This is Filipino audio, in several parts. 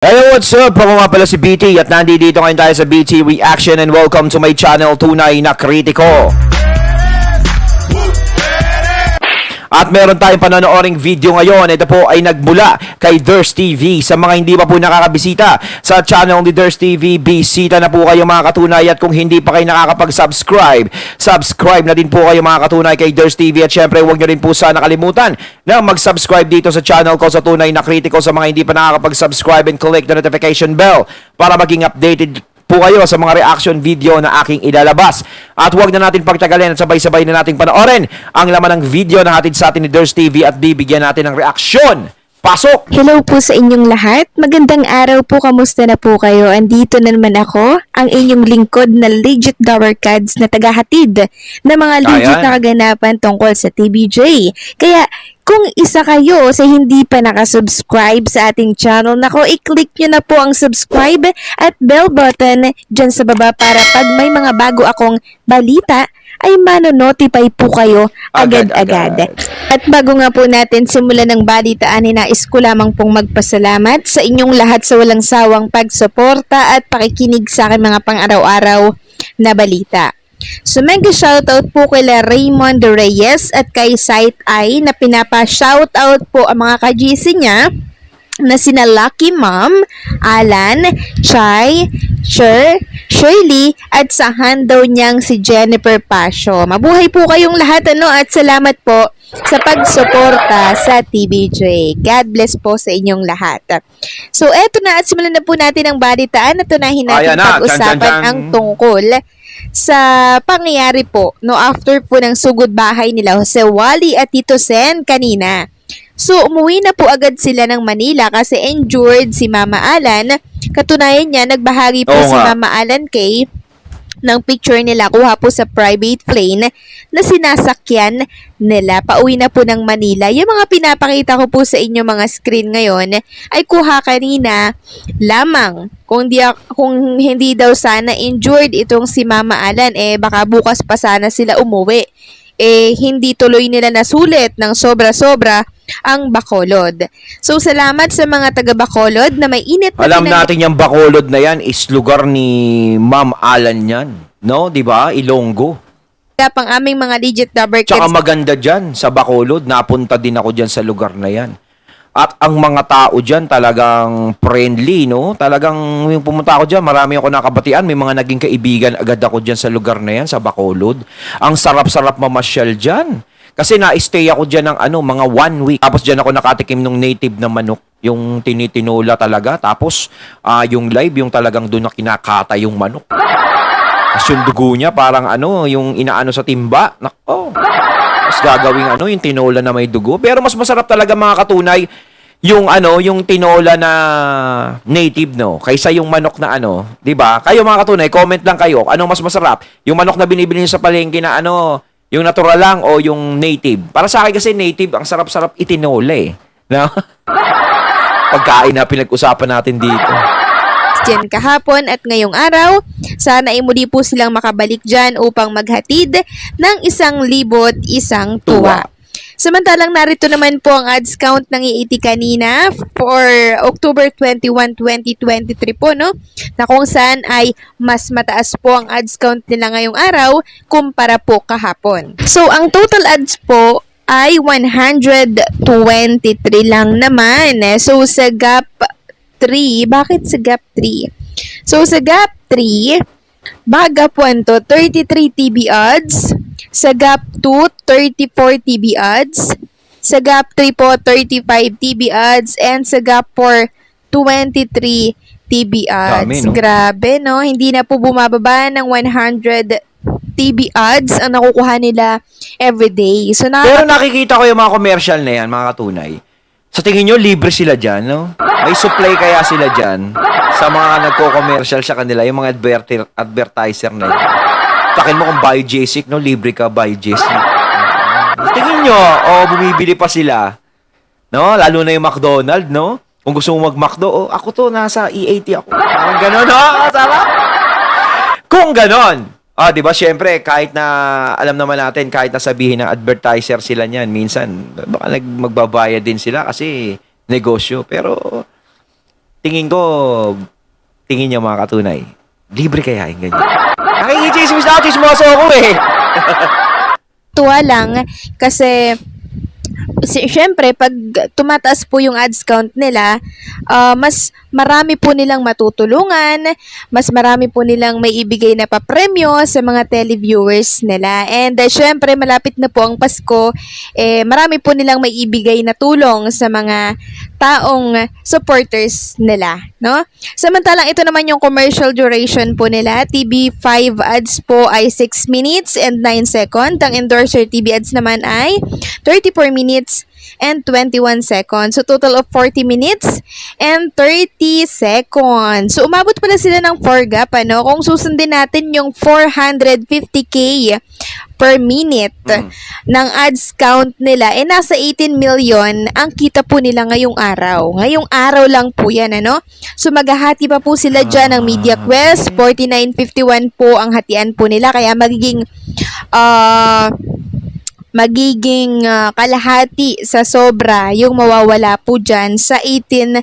Hello, what's up? Ako nga pala si BT at nandito ngayon tayo sa BT Reaction and welcome to my channel, Tunay na Kritiko. At meron tayong panonooring video ngayon. Ito po ay nagmula kay Durs TV. Sa mga hindi pa po nakakabisita sa channel ni Durs TV, bisita na po kayo mga katunay. At kung hindi pa kayo nakakapag-subscribe, subscribe na din po kayo mga katunay kay Durs TV. At syempre huwag nyo rin po sana nakalimutan na mag-subscribe dito sa channel ko sa Tunay na Kritiko sa mga hindi pa nakakapag-subscribe and click the notification bell para maging updated po kayo sa mga reaction video na aking ilalabas. At huwag na natin pagtagalin at sabay-sabay na nating panoorin ang laman ng video na hatid sa atin ni Durs TV at bibigyan natin ng reaksyon. Pasok! Hello po sa inyong lahat. Magandang araw po. Kamusta na po kayo? Andito na naman ako, ang inyong lingkod na legit Dower Cards na tagahatid ng mga legit na kaganapan tungkol sa TBJ. Kaya kung isa kayo sa hindi pa nakasubscribe sa ating channel, nako, i-click nyo na po ang subscribe at bell button dyan sa baba para pag may mga bago akong balita, ay mano-notify po kayo agad-agad. At bago nga po natin simulan ng balitaan, nais ko lamang pong magpasalamat sa inyong lahat sa walang sawang pagsuporta at pakikinig sa aking mga pang-araw-araw na balita. So mega shoutout po kay Raymond Reyes at kay Sight Eye na pinapa-shoutout po ang mga ka-GC niya na sina Lucky Mom, Alan, Chai, Shirley, at sa daw niyang si Jennifer Pasio. Mabuhay po kayong lahat at salamat po sa pagsuporta sa TBJ. God bless po sa inyong lahat. So eto na at simulan na po natin ang balitaan. Tunahin natin pag-usapan ang tungkol sa pangyayari po after po ng sugod bahay nila Jose Wally at Tito Sen kanina. So, umuwi na po agad sila ng Manila kasi injured si Mama Alan. Katunayan niya, nagbahagi po si Mama Alan kay ng picture nila kuha po sa private plane na sinasakyan nila. Pauwi na po ng Manila. Yung mga pinapakita ko po sa inyo mga screen ngayon ay kuha kanina lamang. Kung hindi daw sana injured itong si Mama Alan, baka bukas pa sana sila umuwi. Hindi tuloy nila nasulit ng sobra-sobra ang Bacolod. So, salamat sa mga taga Bacolod na may init na alam natin yung Bacolod na yan is lugar ni Ma'am Alan yan. No? Diba? Ilonggo. pang aming mga legit Dower Cards. Tsaka maganda dyan sa Bacolod. Napunta din ako dyan sa lugar na yan. At ang mga tao dyan talagang friendly, no? Talagang yung pumunta ako dyan, marami ako nakabatian. May mga naging kaibigan agad ako dyan sa lugar na yan, sa Bacolod. Ang sarap-sarap mamasyal dyan. Kasi na-stay ako dyan ng mga 1 week. Tapos dyan ako nakatikim ng native na manok. Yung tinitinola talaga. Tapos yung live, yung talagang doon na kinakata yung manok. Tapos yung dugo niya, parang yung inaano sa timba. Nako. Tapos gagawing yung tinola na may dugo. Pero mas masarap talaga mga katunay, yung tinola na native, no? Kaysa yung manok na 'di ba? Kayo mga katunay, comment lang kayo, anong mas masarap? Yung manok na binibili niyo sa palengke na yung natural lang o yung native? Para sa akin kasi native, ang sarap-sarap itinola no? Pagkain na pinag-usapan natin dito. Dyan kahapon at ngayong araw, sana ay muli po silang makabalik dyan upang maghatid ng 1,100 tuwa. Samantalang narito naman po ang ads count ng iiti kanina for October 21, 2023 po, no? Na kung saan ay mas mataas po ang ads count nila ngayong araw kumpara po kahapon. So, ang total ads po ay 123 lang naman. So, sa gap 3, bakit sa gap 3? So, sa gap 3, gap 1 to 33 TB odds. Sa gap 2, 34 TB odds. Sa gap 3 po, 35 TB odds. And sa gap 4, 23 TB odds. Dami, no? Grabe, no? Hindi na po bumababa ng 100 TB odds ang nakukuha nila everyday. So, pero nakikita ko yung mga commercial na yan, mga katunay. Sa tingin nyo, libre sila dyan, no? May supply kaya sila dyan sa mga nagko-commercial sa kanila, yung mga advertiser na yun. Takin mo kung buy Jessic, no? Libre ka, buy Jessic. Tingin nyo, bumibili pa sila. No? Lalo na yung McDonald's, no? Kung gusto mo mag-McDo, ako to, nasa E80 ako. Parang gano'n, no? Sarap! Kung gano'n, di ba, syempre, kahit na, alam naman natin, kahit na sabihin ng advertiser sila niyan, minsan, baka magbabayad din sila kasi negosyo. Pero, tingin ko, tingin niya mga katunay, libre kaya yung ganyan. Nakikichismis na ako, chismoso ako eh. Tuwa lang kasi syempre, pag tumataas po yung ads count nila, mas marami po nilang matutulungan, mas marami po nilang may ibigay na papremyo sa mga televiewers nila. And syempre, malapit na po ang Pasko, marami po nilang may ibigay na tulong sa mga taong supporters nila, no? Samantalang ito naman yung commercial duration po nila. TV5 ads po ay 6 minutes and 9 seconds. Ang endorser TV ads naman ay 34 minutes and 21 seconds. So, total of 40 minutes and 30 seconds. So, umabot pala sila ng 4 gap, ano? Kung susundin natin yung 450k per minute ng ads count nila, nasa 18 million ang kita po nila ngayong araw. Ngayong araw lang po yan, ano? So, maghahati pa po sila dyan ng Media Quest. 49.51 po ang hatian po nila. Kaya magiging kalahati sa sobra yung mawawala po dyan sa 18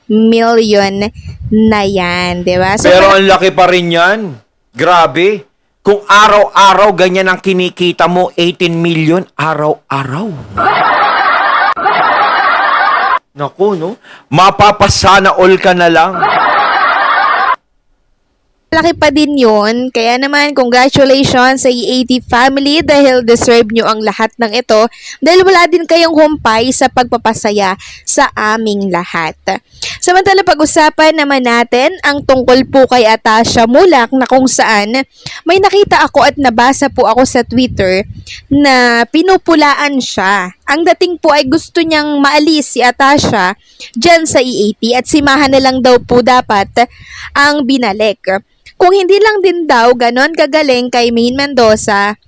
million na yan, di ba? So, Pero ang laki pa rin yan. Grabe. Kung araw-araw ganyan ang kinikita mo, 18 million, araw-araw. Naku, no? Mapapasana all ka na lang. malaki pa din yun. Kaya naman, congratulations sa E80 family dahil deserve nyo ang lahat ng ito dahil wala din kayong humpay sa pagpapasaya sa aming lahat. Samantala, pag-usapan naman natin ang tungkol po kay Atasha Mulak na kung saan may nakita ako at nabasa po ako sa Twitter na pinupulaan siya. Ang dating po ay gusto niyang maalis si Atasha dyan sa E80 at simahan na lang daw po dapat ang binalik. Kung hindi lang din daw ganon kagaling kay Maine Mendoza,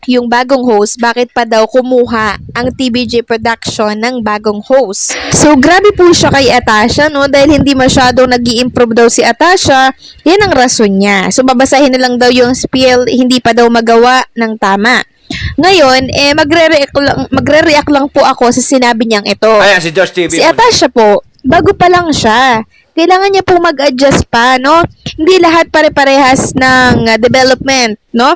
yung bagong host, bakit pa daw kumuha ang TVJ Production ng bagong host? So, grabe po siya kay Atasha, no? Dahil hindi masyadong nag-i-improve daw si Atasha, yan ang rason niya. So, babasahin na lang daw yung spiel, hindi pa daw magawa ng tama. Ngayon, magre-react lang po ako sa sinabi niyang ito. Ayan, si Josh TV. Si Atasha po, bago pa lang siya. Kailangan niya po mag-adjust pa, no? Hindi lahat pare-parehas ng development, no?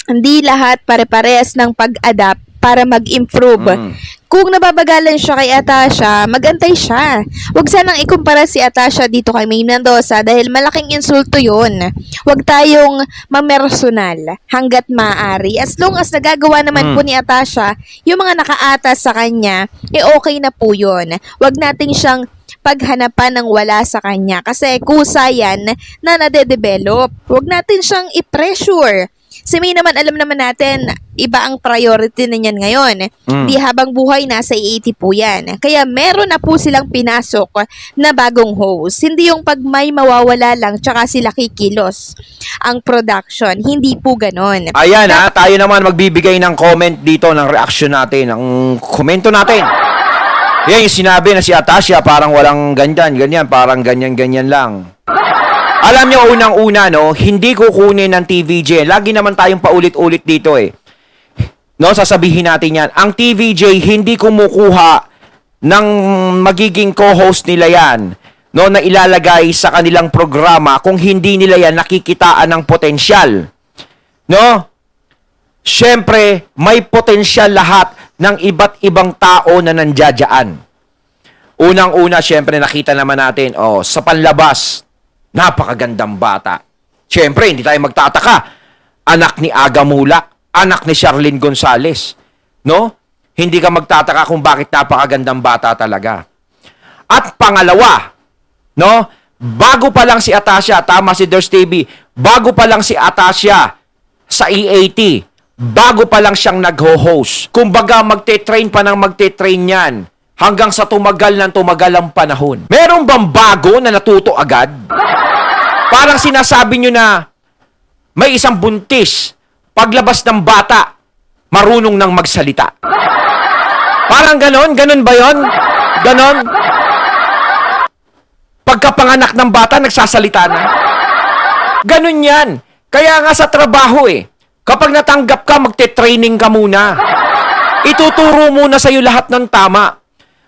Hindi lahat pare-parehas ng pag-adapt para mag-improve. Kung nababagalan siya kay Atasha, magantay siya. Huwag sanang ikumpara si Atasha dito kay Maine Mendoza dahil malaking insulto yun. Huwag tayong mamersonal hanggat maaari. As long as nagagawa naman po ni Atasha yung mga nakaatas sa kanya, okay na po yun. Huwag nating siyang paghanapan ng wala sa kanya kasi kusa yan na nade-develop. Huwag natin siyang i-pressure. Si May naman, alam naman natin, iba ang priority na niyan ngayon. Di habang buhay, nasa 80 po yan. Kaya meron na po silang pinasok na bagong host. Hindi yung pag may mawawala lang, tsaka sila kikilos ang production. Hindi po ganon. Ayan tayo naman magbibigay ng comment dito, ng reaction natin, ng komento natin. Yan yung sinabi na si Atasha, parang walang ganyan, parang ganyan lang. Alam nyo, unang-una, no, hindi kukunin ng TVJ. Lagi naman tayong paulit-ulit dito eh. No, sasabihin natin yan. Ang TVJ, hindi kumukuha ng magiging co-host nila yan, no, na ilalagay sa kanilang programa kung hindi nila yan nakikitaan ng potensyal. No? Siyempre, may potensyal lahat ng iba't ibang tao na nandiyadyaan. Unang-una, siyempre, nakita naman natin, sa panlabas, napakagandang bata. Siyempre, hindi tayo magtataka. Anak ni Aga Mulak, anak ni Charlene Gonzales. No? Hindi ka magtataka kung bakit napakagandang bata talaga. At pangalawa, no? Bago pa lang si Atasha, tama si Ders TV, bago pa lang si Atasha sa E80, bago pa lang siyang nag-ho-host. Kumbaga, magte-train pa ng magte-train yan hanggang sa tumagal ang panahon. Meron bang bago na natuto agad? Parang sinasabi nyo na may isang buntis, paglabas ng bata, marunong nang magsalita. Parang ganon ba yon? Ganon? Pagkapanganak ng bata, nagsasalita na. Ganon yan. Kaya nga sa trabaho kapag natanggap ka, magte-training ka muna. Ituturo muna sa'yo lahat ng tama.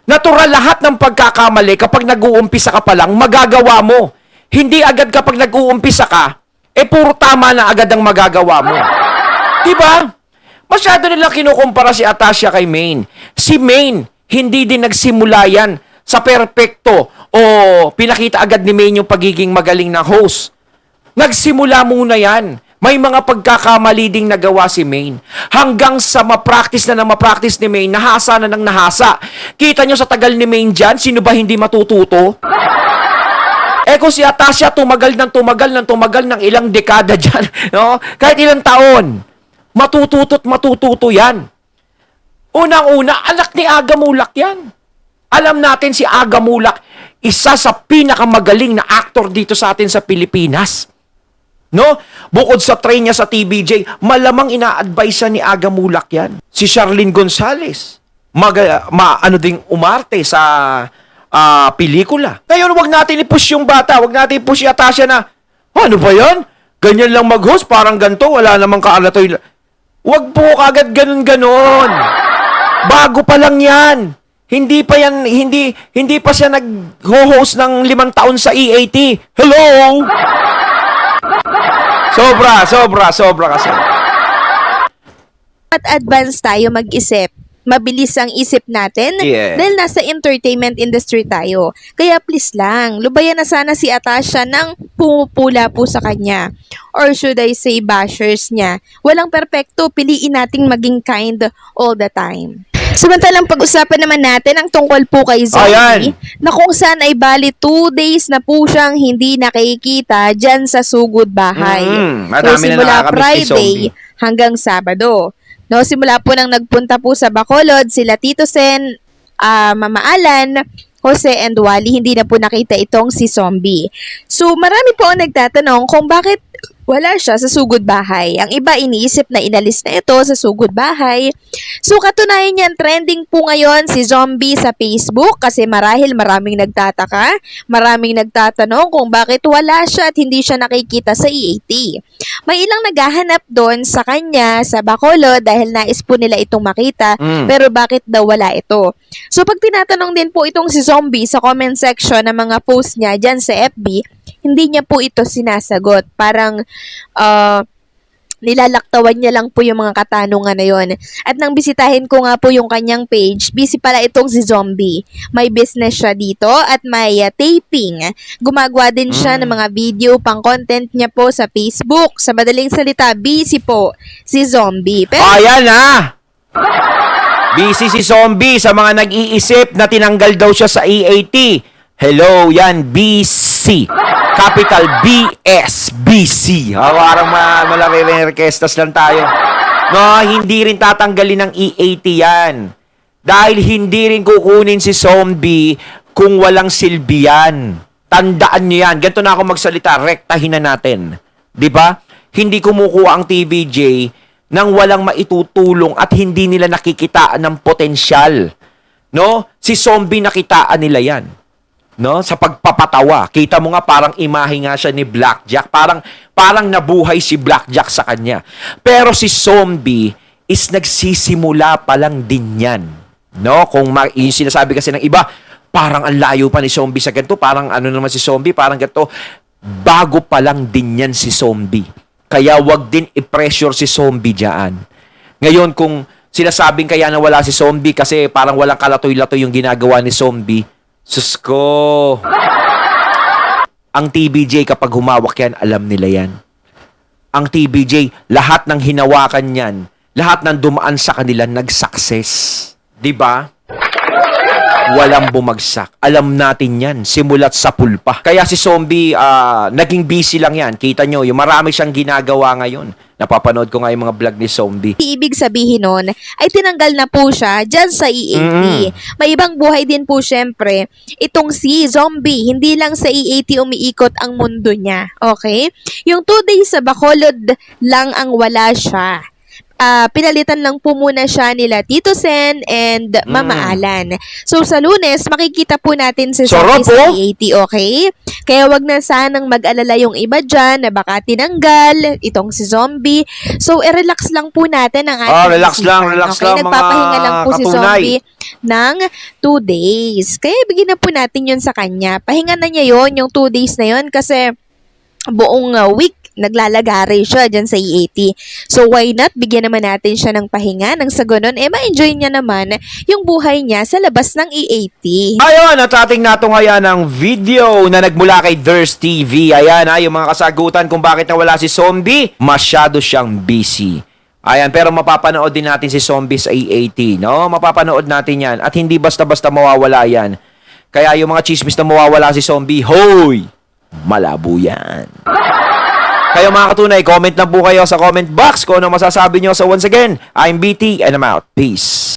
Natural lahat ng pagkakamali kapag nag-uumpisa ka pa lang, magagawa mo. Hindi agad kapag nag-uumpisa ka, puro tama na agad ang magagawa mo. Diba? Masyado nilang kinukumpara si Atasha kay Maine. Si Maine, hindi din nagsimula yan sa perpekto o pinakita agad ni Maine yung pagiging magaling na host. Nagsimula muna yan. May mga pagkakamali ding nagawa si Maine. Hanggang sa ma-practice ni Maine, nahasa na ng nahasa. Kita nyo sa tagal ni Maine dyan, sino ba hindi matututo? Kung si Atasha tumagal ng ilang dekada dyan, no? Kahit ilang taon, matututo yan. Unang-una, anak ni Aga Mulak yan. Alam natin si Aga Mulak, isa sa pinakamagaling na actor dito sa atin sa Pilipinas. No? Bukod sa train niya sa TVJ, malamang ina-advise ni Aga Mulak yan. Si Charlene Gonzalez, ding umarte sa pelikula. Ngayon, wag natin i-push yung bata, wag natin i-push si Atasha na, ano ba yan? Ganyan lang mag-host, parang ganito, wala namang kaalatoy. Wag po kagad ganun-ganon. Bago pa lang yan. Hindi pa siya nag-host ng 5 taon sa EAT. Hello? Sobra kasi. At advance tayo mag-isip. Mabilis ang isip natin dahil nasa entertainment industry tayo. Kaya please lang, lubayan na sana si Atasha ng pumupula po sa kanya. Or should I say bashers niya. Walang perpekto, piliin nating maging kind all the time. Samantalang pag-usapan naman natin ang tungkol po kay Zombie na kung saan ay bali 2 days na po siyang hindi nakikita dyan sa sugod bahay. So, simula Friday hanggang Sabado. No, simula po nang nagpunta po sa Bacolod, sila Tito Sen, Mama Alan, Jose and Wally, hindi na po nakita itong si Zombie. So, marami po ang nagtatanong kung bakit wala siya sa sugod bahay. Ang iba iniisip na inalis na ito sa sugod bahay. So katunayan niyan, trending po ngayon si Zombie sa Facebook kasi marahil maraming nagtataka, maraming nagtatanong kung bakit wala siya at hindi siya nakikita sa EAT. May ilang naghahanap doon sa kanya sa Bacolod dahil nais po nila itong makita, pero bakit daw wala ito? So pag tinatanong din po itong si Zombie sa comment section ng mga post niya dyan sa FB, hindi niya po ito sinasagot. Parang nilalaktawan niya lang po yung mga katanungan na yon. At nang bisitahin ko nga po yung kanyang page, busy pala itong si Zombie. May business siya dito at may taping. Gumagawa din siya ng mga video pang content niya po sa Facebook. Sa madaling salita, busy po si Zombie. Pero, ayan na! Busy si Zombie sa mga nag-iisip na tinanggal daw siya sa EAT. Hello, yan, BC. Capital BS, BC. Parang malaki requestas lang tayo. No, hindi rin tatanggalin ng EAT yan. Dahil hindi rin kukunin si Zombie kung walang silbi yan. Tandaan nyo yan. Ganito na ako magsalita, rektahin na natin. Diba? Hindi kumukuha ang TVJ nang walang maitutulong at hindi nila nakikitaan ng potensyal. No? Si Zombie nakitaan nila yan. No, sa pagpapatawa. Kita mo nga parang imahe nga siya ni Blackjack. Parang nabuhay si Blackjack sa kanya. Pero si Zombie is nagsisimula pa lang din yan. No, kung yung sinasabi kasi ng iba, parang ang layo pa ni Zombie sa ganito, parang ano naman si Zombie, parang ganito. Bago pa lang din yan si Zombie. Kaya wag din i-pressure si Zombie diyan. Ngayon kung sinasabing kaya na wala si Zombie kasi parang walang kalatoy-latoy yung ginagawa ni Zombie, sus ko. Ang TVJ kapag humawak yan, alam nila yan. Ang TVJ, lahat ng hinawakan yan, lahat ng dumaan sa kanila, nag-success. Diba? Walang bumagsak. Alam natin yan, simulat sa pulpa. Kaya si Zombie, naging busy lang yan. Kita nyo, yung marami siyang ginagawa ngayon. Napapanood ko nga yung mga vlog ni Zombie. Ibig sabihin nun, ay tinanggal na po siya dyan sa EAT. May ibang buhay din po syempre, itong si Zombie, hindi lang sa EAT umiikot ang mundo niya. Okay? Yung 2 days sa Bacolod lang ang wala siya. pinalitan lang po muna siya nila Tito Sen and Mama Alan. So sa Lunes, makikita po natin si Sarap, Zombie sa oh! EAT, okay? Kaya wag na sanang mag-alala yung iba dyan na baka tinanggal itong si Zombie. So i-relax lang po natin ang ating Relax lang, isipan, relax okay? lang, mga Nagpapahinga lang po si katunay. Zombie ng 2 days. Kaya bigyan na po natin yun sa kanya. Pahinga na niya yon yung 2 days na yon kasi buong week naglalagari siya dyan sa EAT. So why not bigyan naman natin siya ng pahinga nang sa ganun ma-enjoy niya naman yung buhay niya sa labas ng EAT. Ayun, at ating natunghayan ng video na nagmula kay Durs TV. Ayan yung mga kasagutan kung bakit nawala si Zombie. Masyado siyang busy. Ayan, pero mapapanood din natin si Zombie sa EAT, no? Mapapanood natin yan. At hindi basta-basta mawawala yan. Kaya yung mga chismis na mawawala si Zombie, hoy! Malabo yan. Kayo mga katunay, comment na po kayo sa comment box kung ano masasabi nyo. So once again, I'm BT and I'm out. Peace.